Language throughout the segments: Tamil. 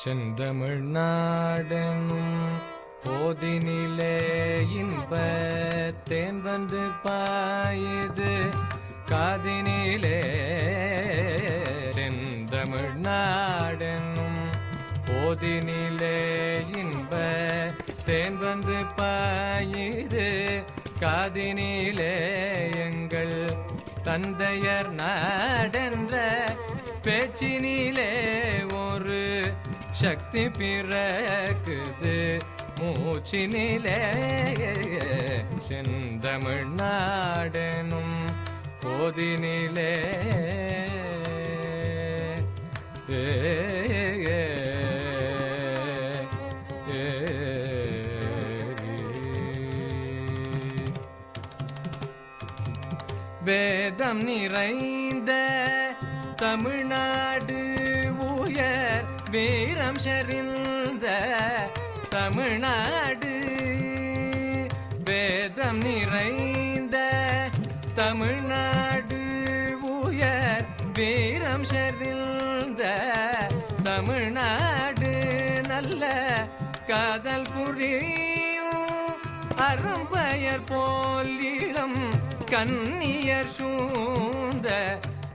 செந்தமிழ்நாடெனும் போதினிலே இன்ப தேன் வந்து பாயுது காதினிலே. செந்தமிழ்நாடெனும் போதினிலே இன்ப தேன் வந்து பாயுது காதினிலே. எங்கள் தந்தையர் நாடென்ற பேச்சினிலே ஒரு சக்தி பிறக்குது மூச்சினிலே. செந்தமிழ்நாடெனும் போதினிலே வேதம் நிறைந்த தமிழ்நாடு உயர் வீரம் செறிந்த தமிழ்நாடு. வேதம் நிறைந்த தமிழ்நாடு உயர் வீரம் செறிந்த தமிழ்நாடு. நல்ல காதல் புரியும் அரும்பெயர் போல் இளம் கன்னியர் சூழ்ந்த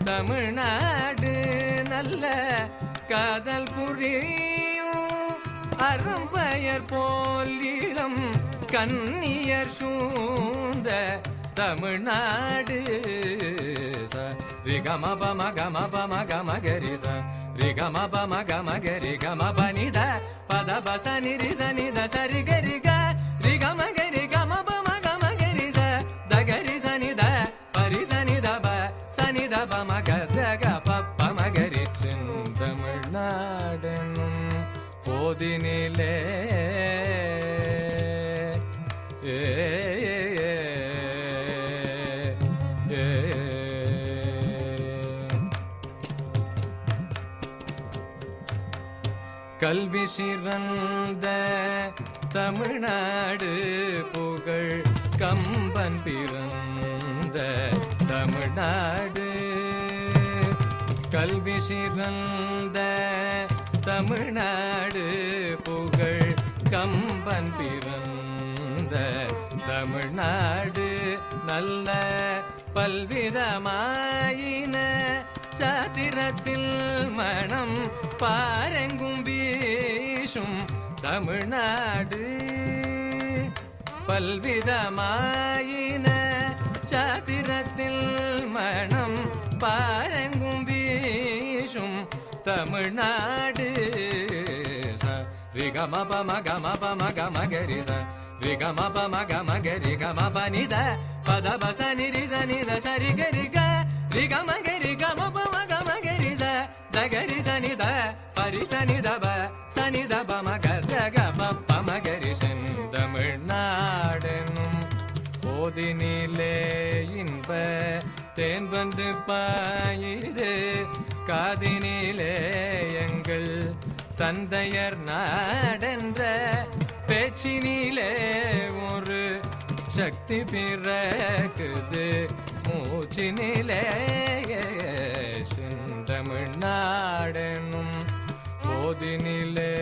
தமிழ்நாடு. நல்ல காதல் புரியும் அரும்பெயர் போல் இளம் கன்னியர் சூழ்ந்த தமிழ்நாடு. ச ரிகம பம கம பம கம கரி ச ரிகம பம கம கரி கம பனித பத பச நிரி சனித சரி கரி க ரிகம கரி கம பம கம கரி ச தகரி சனித பரி சனித ப சனித பம கத க பம கரி. செந்தமிழ்நாடெனும் போதினிலே கல்வி சிறந்த தமிழ்நாடு புகழ் கம்பன் பிறந்த தமிழ்நாடு. கல்வி சிறந்த தமிழ்நாடு புகழ் கம்பன் பிறந்த தமிழ்நாடு. நல்ல பல்விதமாயின சாத்திரத்தில் மனம் பாரெங்கும் வீசும் தமிழ்நாடு. பல்விதமாயின சாத்திரத்தில் மனம் பாரெங்கும் வீசும் தமிழ்நாடு. ச ரிகம பம கம பம கம கரி ச ரிகம பம கம கரி கம பனித பத பச நிரி சனித சரி கரி க ரிகம கரி கம பம கம கரி ச தகரி சனித பரி சனித ப சனித பம கத க பம கரி. செந்தமிழ்நாடெனும் போதினிலே இன்ப தேன் வந்து பாயுது காதினிலே. எங்கள் தந்தையர் நாடென்ற பேச்சினிலே ஒரு சக்தி பிறக்குது மூச்சினிலே. செந்தமிழ்நாடெனும் போதினிலே